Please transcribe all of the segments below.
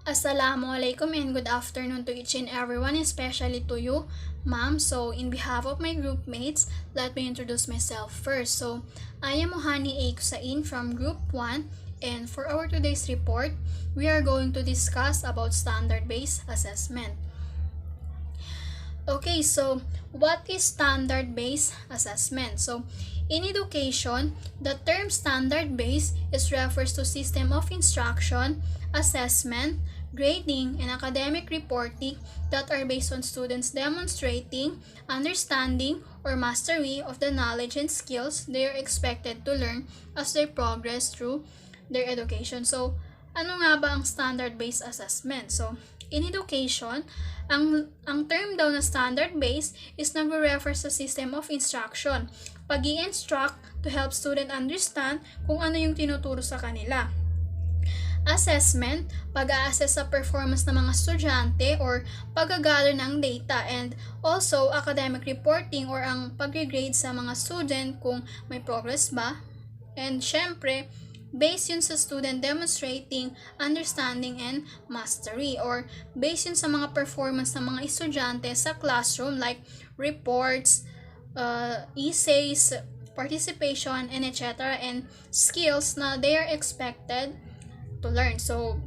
Assalamualaikum and good afternoon to each and everyone, especially to you, ma'am. So, in behalf of my group mates, let me introduce myself first. So, I am Mohanie A Kusain from Group 1, and for our today's report, we are going to discuss about standard-based assessment. Okay, so what is standard-based assessment? So, in education, the term standard-based refers to system of instruction, assessment, grading, and academic reporting that are based on students demonstrating understanding or mastery of the knowledge and skills they are expected to learn as they progress through their education. So, ano nga ba ang standard-based assessment? So, in education, ang term daw na standard-based is nagre-refer sa system of instruction. Pag-i-instruct to help student understand kung ano yung tinuturo sa kanila. Assessment, pag-a-assess sa performance ng mga estudyante or pag-gather ng data, and also academic reporting or ang pag-grade sa mga student kung may progress ba. And syempre, based yun sa student demonstrating understanding and mastery, or based yun sa mga performance ng mga estudyante sa classroom like reports, essays, participation, and etc. and skills na they are expected to learn. So,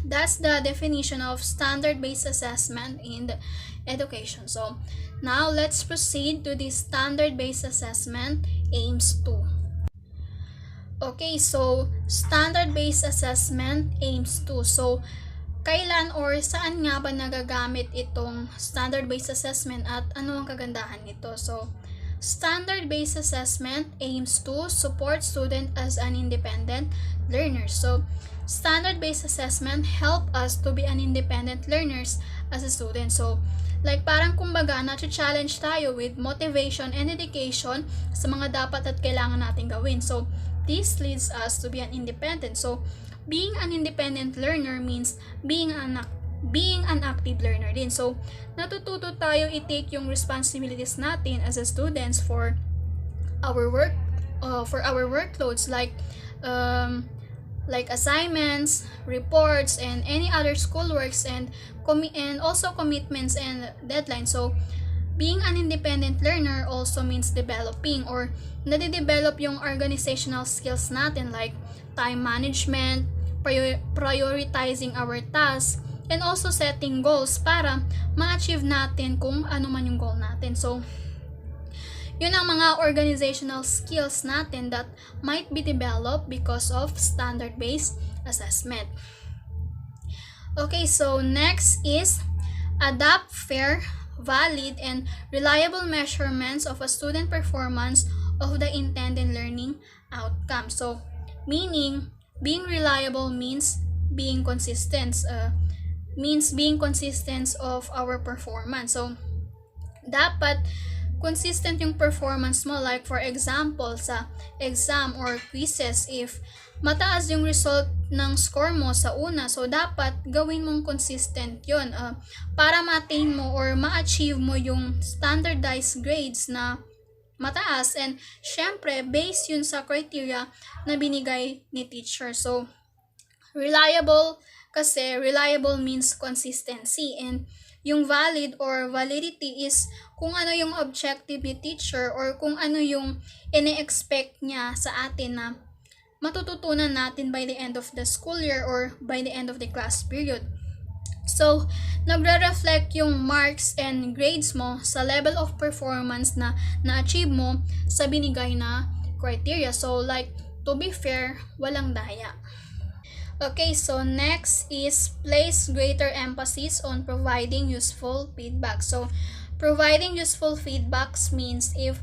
that's the definition of standard-based assessment in the education. So, now let's proceed to the standard-based assessment aims to. Okay, so standard-based assessment aims to. So, kailan or saan nga ba nagagamit itong standard-based assessment at ano ang kagandahan nito? So, standard-based assessment aims to support student as an independent learner. So, standard-based assessment help us to be an independent learners as a student. So, like parang kumbaga na-challenge tayo with motivation and dedication sa mga dapat at kailangan natin gawin. So, this leads us to be an independent. So, being an independent learner means being an active learner din. So, natututo tayo i-take yung responsibilities natin as a students for our workloads like assignments, reports, and any other schoolworks, and also commitments and deadlines. So, being an independent learner also means developing or nade-develop yung organizational skills natin like time management, prioritizing our tasks, and also setting goals para ma-achieve natin kung ano man yung goal natin. So, yun ang mga organizational skills natin that might be developed because of standard-based assessment. Okay, so next is adopt fair, valid, and reliable measurements of a student performance of the intended learning outcome. So, meaning, being reliable means being consistent. Being consistent of our performance. So, dapat consistent yung performance mo. Like, for example, sa exam or quizzes, if mataas yung result ng score mo sa una, so dapat gawin mong consistent yun para ma-attain mo or ma-achieve mo yung standardized grades na mataas. And syempre, based yun sa criteria na binigay ni teacher. So, reliable, kasi reliable means consistency, and yung valid or validity is kung ano yung objective ni teacher or kung ano yung ine-expect niya sa atin na matututunan natin by the end of the school year or by the end of the class period. So, nagre-reflect yung marks and grades mo sa level of performance na na-achieve mo sa binigay na criteria. So, like, to be fair, walang daya. Okay, so next is place greater emphasis on providing useful feedback. So, providing useful feedbacks means if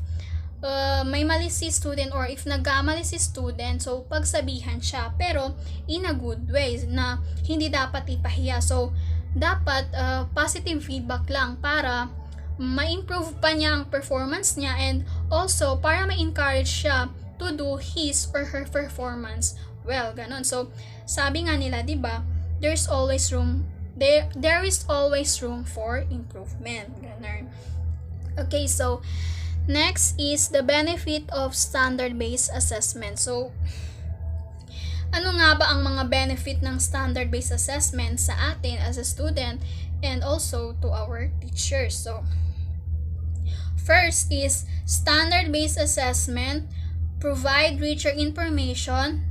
may mali si student or if nagkamali si student, so pagsabihan siya, pero in a good way na hindi dapat ipahiya. So, dapat positive feedback lang para ma-improve pa niya ang performance niya, and also para ma-encourage siya to do his or her performance well, ganon. So, sabi nga nila, 'di ba, there is always room for improvement. Ganon. Okay, so next is the benefit of standard-based assessment. So, ano nga ba ang mga benefit ng standard-based assessment sa atin as a student and also to our teachers? So, first is standard-based assessment provide richer information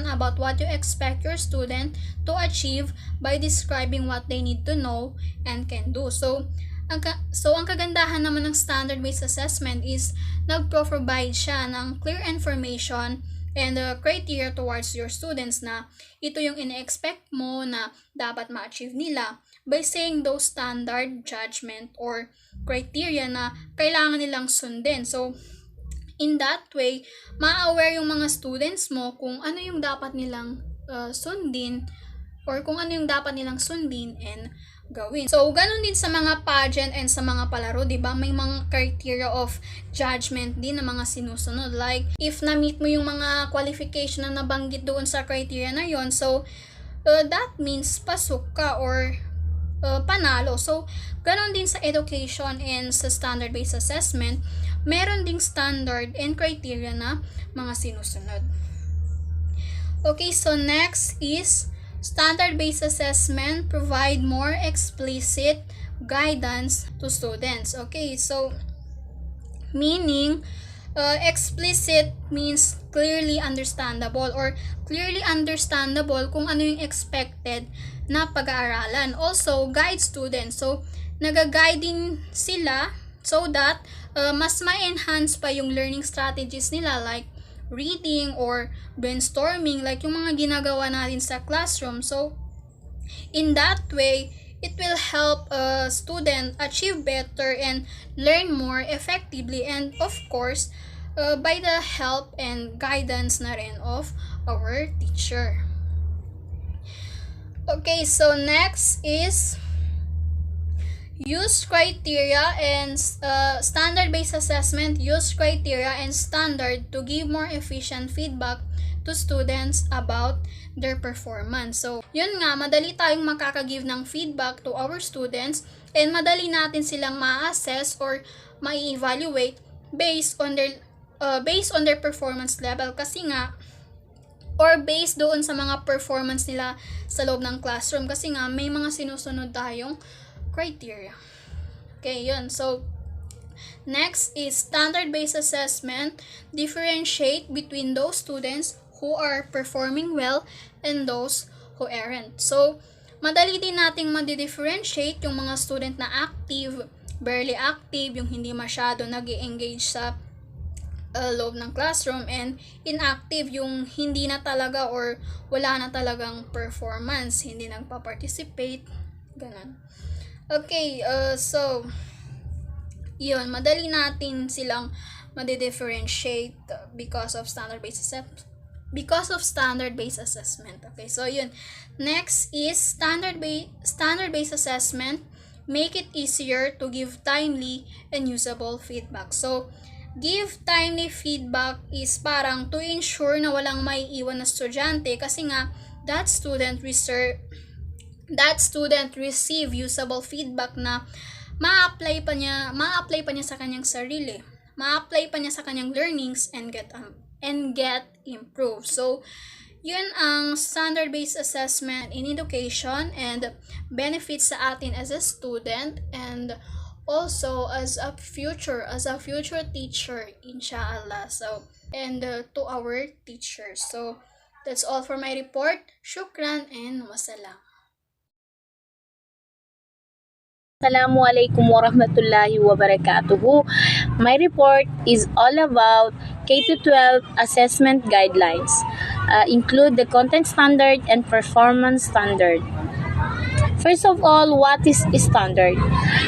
about what you expect your student to achieve by describing what they need to know and can do. So ang kagandahan naman ng standard-based assessment is nagpro-provide siya ng clear information and criteria towards your students na ito yung ine-expect mo na dapat ma-achieve nila by saying those standard judgment or criteria na kailangan nilang sundin. So, in that way, ma-aware yung mga students mo kung ano yung dapat nilang sundin or kung ano yung dapat nilang sundin and gawin. So, ganun din sa mga pageant and sa mga palaro, di ba? May mga criteria of judgment din na mga sinusunod. Like, if na-meet mo yung mga qualification na nabanggit doon sa criteria na yon, so, that means pasok ka or panalo. So, ganun din sa education and sa standard-based assessment, meron ding standard and criteria na mga sinusunod. Okay, so next is standard-based assessment provide more explicit guidance to students. Okay, so meaning explicit means clearly understandable or clearly understandable kung ano yung expected na pag-aaralan. Also, guide students. So, nag-guide din sila so that mas ma-enhance pa yung learning strategies nila like reading or brainstorming like yung mga ginagawa natin sa classroom. So, in that way, it will help a student achieve better and learn more effectively and of course, by the help and guidance na rin of our teacher. Okay, so next is use criteria and standard-based assessment use criteria and standard to give more efficient feedback to students about their performance. So, yun nga, madali tayong makaka-give ng feedback to our students and madali natin silang ma-assess or ma-evaluate based on their performance level kasi nga or based doon sa mga performance nila sa loob ng classroom kasi nga may mga sinusunod tayong criteria. Okay, yun. So, next is standard-based assessment differentiate between those students who are performing well and those who aren't. So, madali din nating ma-differentiate yung mga student na active, barely active, yung hindi masyado nag-engage sa loob ng classroom and inactive yung hindi na talaga or wala na talagang performance, hindi nagpa-participate, ganun. Okay, so yun, madali natin silang ma-differentiate because of standard-based assessment. Okay, so yun. Next is standard-based assessment make it easier to give timely and usable feedback. So, give timely feedback is parang to ensure na walang maiiwan na estudyante kasi nga that student receive usable feedback na ma-apply pa niya sa kanyang sarili, ma-apply pa niya sa kanyang learnings and get improved. So, yun ang standard-based assessment in education and benefits sa atin as a student and also as a future teacher, inshallah. So, and to our teachers. So, that's all for my report. Shukran and wassalam. Assalamualaikum warahmatullahi wabarakatuh. My report is all about K-12 assessment guidelines. Include the content standard and performance standard. First of all, what is standard?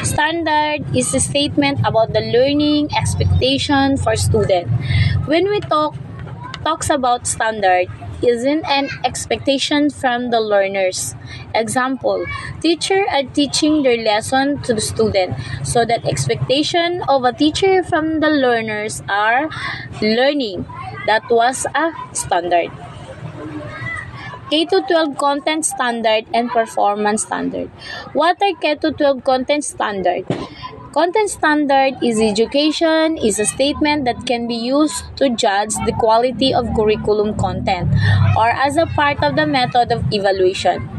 Standard is a statement about the learning expectation for student. When we talks about standard, isn't an expectation from the learners. Example, teacher are teaching their lesson to the student, so that expectation of a teacher from the learners are learning. That was a standard. K-12 content standard and performance standard. What are K-12 content standard? Content standard is education is a statement that can be used to judge the quality of curriculum content or as a part of the method of evaluation.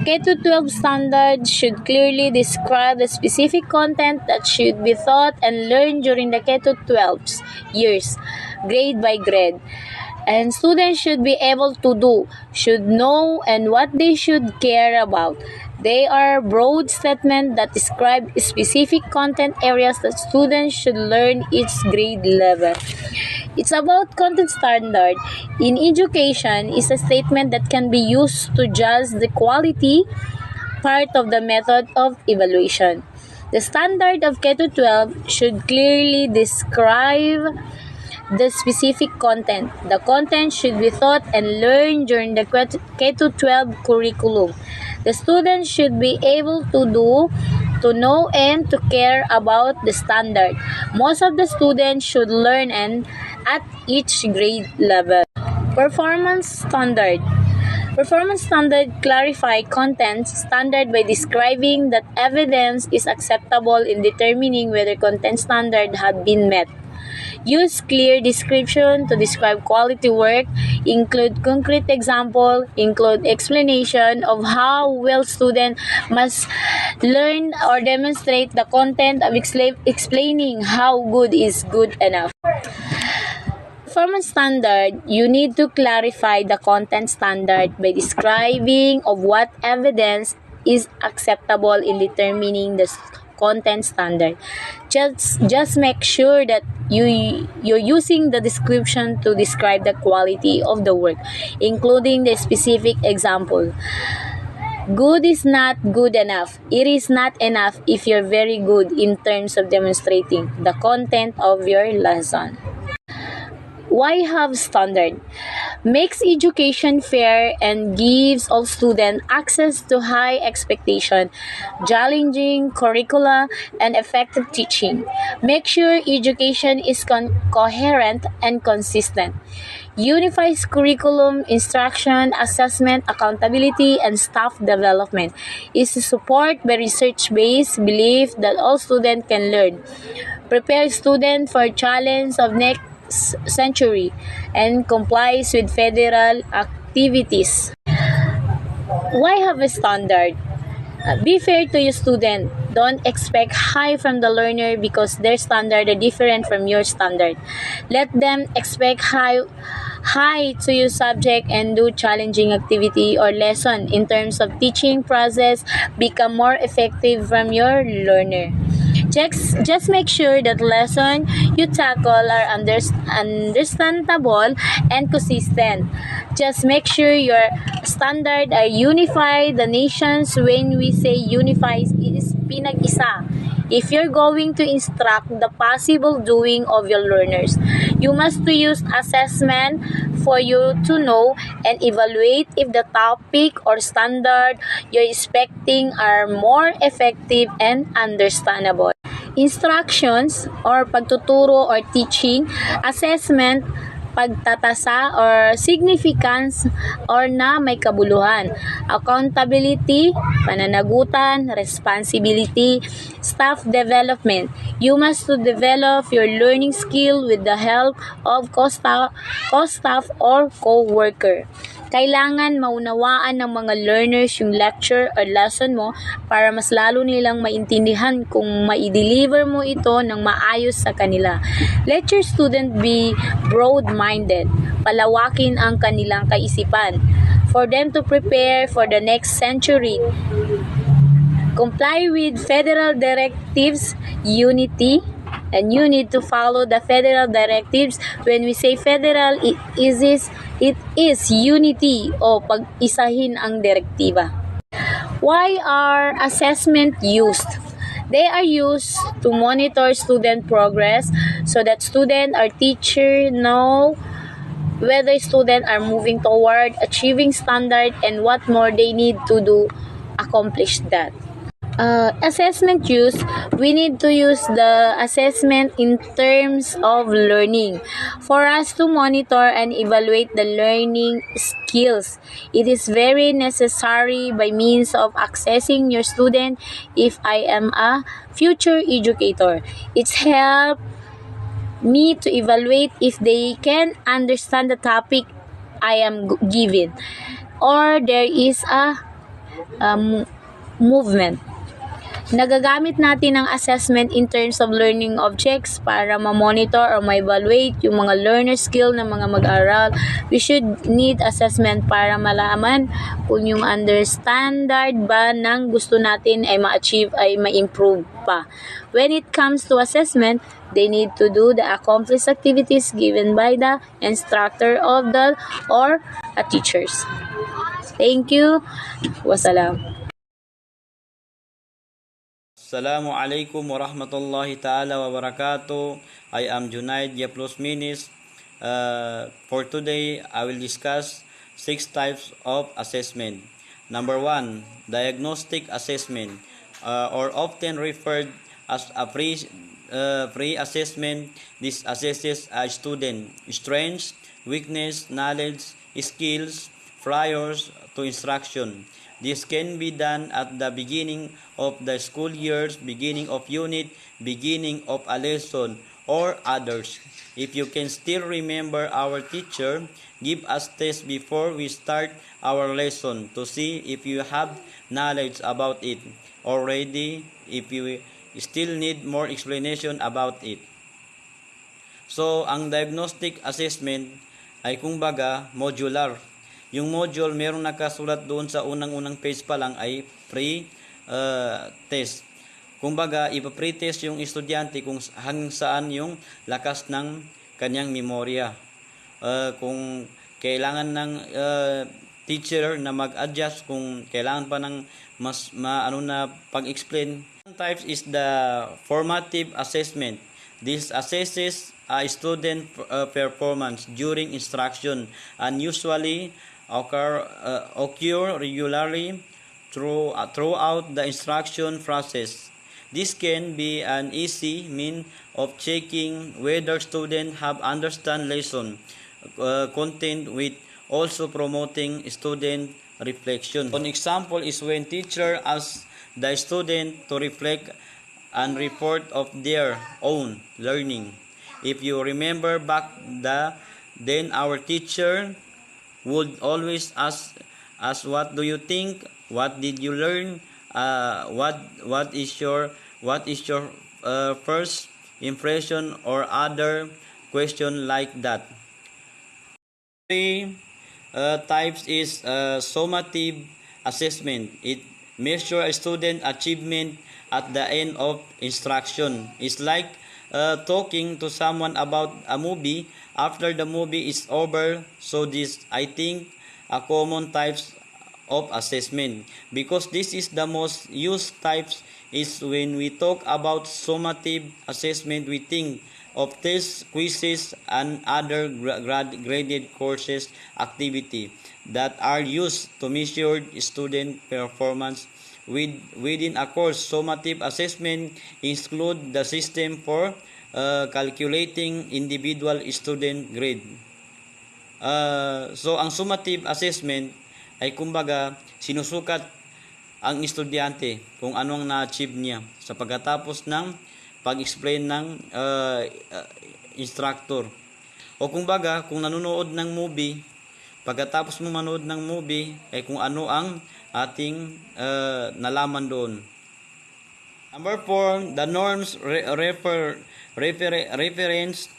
K-12 standards should clearly describe the specific content that should be taught and learned during the K-12 years, grade by grade. And students should be able to do, should know, and what they should care about. They are broad statements that describe specific content areas that students should learn each grade level. It's about content standard. In education is a statement that can be used to judge the quality part of the method of evaluation. The standard of K-12 should clearly describe the specific content. The content should be taught and learned during the K-12 curriculum. The students should be able to do, to know, and to care about the standard. Most of the students should learn and at each grade level. Performance standard. Performance standard clarify content standard by describing that evidence is acceptable in determining whether content standard have been met. Use clear description to describe quality work, include concrete example, include explanation of how well student must learn or demonstrate the content of explaining how good is good enough. Performance standard, you need to clarify the content standard by describing of what evidence is acceptable in determining the content standard. Just make sure that you're using the description to describe the quality of the work, including the specific example. Good is not good enough. It is not enough if you're very good in terms of demonstrating the content of your lesson. Why have standard? Makes education fair and gives all students access to high expectation, challenging curricula, and effective teaching. Make sure education is coherent and consistent. Unifies curriculum, instruction, assessment, accountability, and staff development. Is support by research-based belief that all students can learn. Prepare students for challenge of next century and complies with federal activities. Why have a standard? Be fair to your student. Don't expect high from the learner because their standard are different from your standard. Let them expect high to your subject and do challenging activity or lesson in terms of teaching process become more effective from your learner. Just make sure that lesson you tackle are understandable and consistent. Just make sure your standard are unified. The nations, when we say unified, it is pinag-isa. If you're going to instruct the possible doing of your learners, you must to use assessment for you to know and evaluate if the topic or standard you're expecting are more effective and understandable. Instructions or pagtuturo or teaching, assessment, pagtatasa or significance or na may kabuluhan, accountability, pananagutan, responsibility, staff development. You must to develop your learning skill with the help of co-staff or co-worker. Kailangan maunawaan ng mga learners yung lecture or lesson mo para mas lalo nilang maintindihan kung mai-deliver mo ito ng maayos sa kanila. Let your student be broad-minded. Palawakin ang kanilang kaisipan for them to prepare for the next century. Comply with federal directives, unity, and you need to follow the federal directives. When we say federal, it is unity o pag-isahin ang direktiba. Why are assessment used? They are used to monitor student progress so that student or teacher know whether students are moving toward achieving standard and what more they need to do accomplish that. Assessment use, we need to use the assessment in terms of learning for us to monitor and evaluate the learning skills. It is very necessary by means of accessing your student if I am a future educator. It's help me to evaluate if they can understand the topic I am given or there is a movement. Nagagamit natin ang assessment in terms of learning objects para ma-monitor or ma-evaluate yung mga learner skill ng mga mag-aaral. We should need assessment para malaman kung yung standard ba ng gusto natin ay ma-achieve ay ma-improve pa. When it comes to assessment, they need to do the accomplished activities given by the instructor of the or a teachers. Thank you. Wassalam. Assalamualaikum warahmatullahi ta'ala wabarakatuh. I am Junaid plus minutes. For today, I will discuss 6 types of assessment. Number 1, diagnostic assessment, or often referred as a pre-assessment. This assesses a student strengths, weakness, knowledge, skills prior to instruction. This can be done at the beginning of the school years, beginning of unit, beginning of a lesson, or others. If you can still remember our teacher, give us test before we start our lesson to see if you have knowledge about it already, if you still need more explanation about it. So, ang diagnostic assessment ay kumbaga modular. Yung module, merong nakasulat doon sa unang-unang page pa lang ay pre-test. Kumbaga, ipa-pre-test yung estudyante kung hanggang saan yung lakas ng kanyang memorya. Kung kailangan ng teacher na mag-adjust, kung kailangan pa ng mas pag-explain. Types is the formative assessment. This assesses a student performance during instruction and usually occur regularly throughout the instruction process. This can be an easy means of checking whether students have understand lesson content with also promoting student reflection. One example is when teacher asks the student to reflect and report of their own learning. If you remember back then our teacher would always ask us, what do you think? What did you learn? What is your first impression or other question like that? 3 types is summative assessment. It measures a student achievement at the end of instruction. It's like talking to someone about a movie after the movie is over. So this, I think, a common types of assessment, because this is the most used types. Is when we talk about summative assessment, we think of tests, quizzes, and other graded courses activity that are used to measure student performance within a course. Summative assessment include the system for calculating individual student grade. So ang summative assessment ay kumbaga sinusukat ang estudyante kung anong na-achieve niya sa pagkatapos ng pag-explain ng instructor. O kumbaga kung nanonood ng movie, pagkatapos mo manood ng movie ay kung ano ang ating nalaman doon. Number 4, the norms reference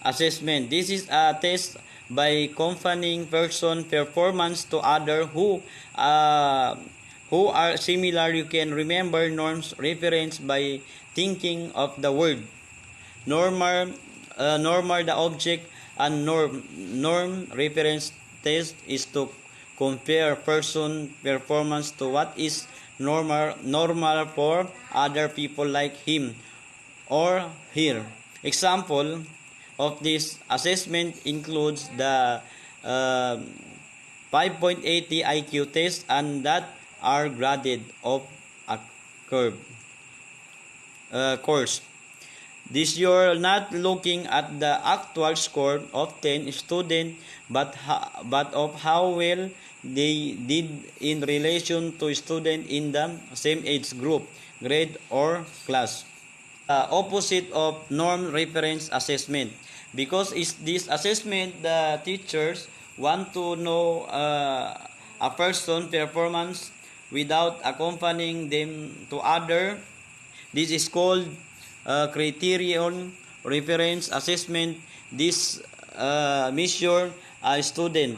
assessment. This is a test by comparing person performance to other who are similar. You can remember norms reference by thinking of the word normal, the object, and norm reference test is to compare person performance to what is normal for other people like him or her. Example of this assessment includes the 5.80 IQ test and that are graded of curve course. This you're not looking at the actual score of 10 students but of how well they did in relation to students in the same age group, grade or class. Opposite of norm reference assessment, because is this assessment the teachers want to know a person performance without accompanying them to other. This is called criterion reference assessment. This measure a student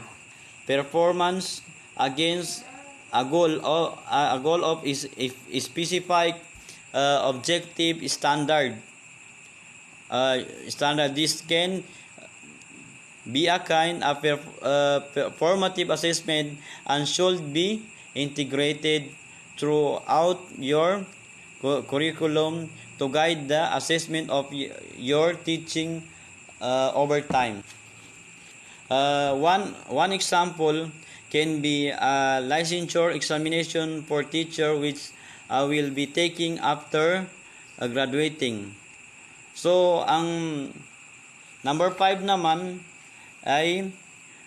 performance against a goal of is specific objective standard. This can be a kind of formative assessment and should be integrated throughout your curriculum to guide the assessment of your teaching over time. One example can be a licensure examination for teacher which will be taking after graduating. So, ang number 5 naman ay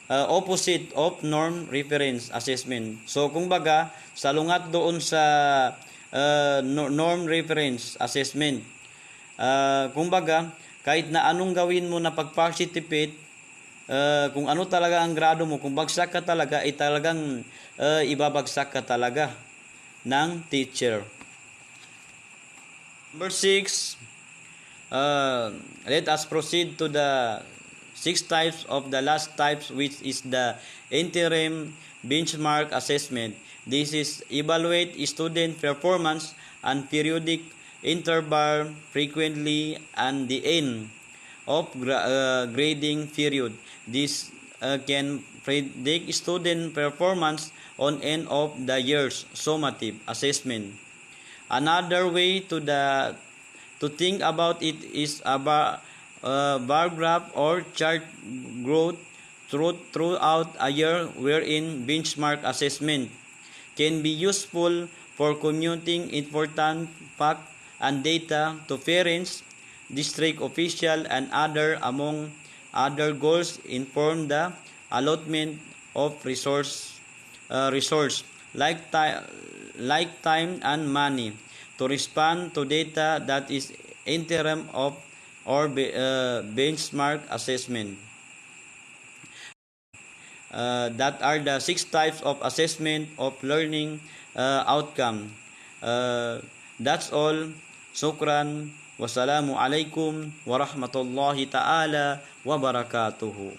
opposite of norm reference assessment. So, kung baga, salungat doon sa norm reference assessment. Kung baga, kahit na anong gawin mo na pag-participate, kung ano talaga ang grado mo, kung bagsak ka talaga, ay talagang ibabagsak ka talaga ng teacher. Number 6, let us proceed to the 6 types of the last types, which is the interim benchmark assessment. This is evaluate student performance and periodic interval frequently and the end of grading period. This can predict student performance on end of the year's summative assessment. Another way to think about it is a bar graph or chart growth throughout a year, wherein benchmark assessment can be useful for communicating important facts and data to parents, district officials, and among other goals inform the allotment of resource like time and money to respond to data that is interim of or benchmark assessment. That are the 6 types of assessment of learning outcome. That's all. Shukran. Wassalamu alaikum warahmatullahi ta'ala wabarakatuhu.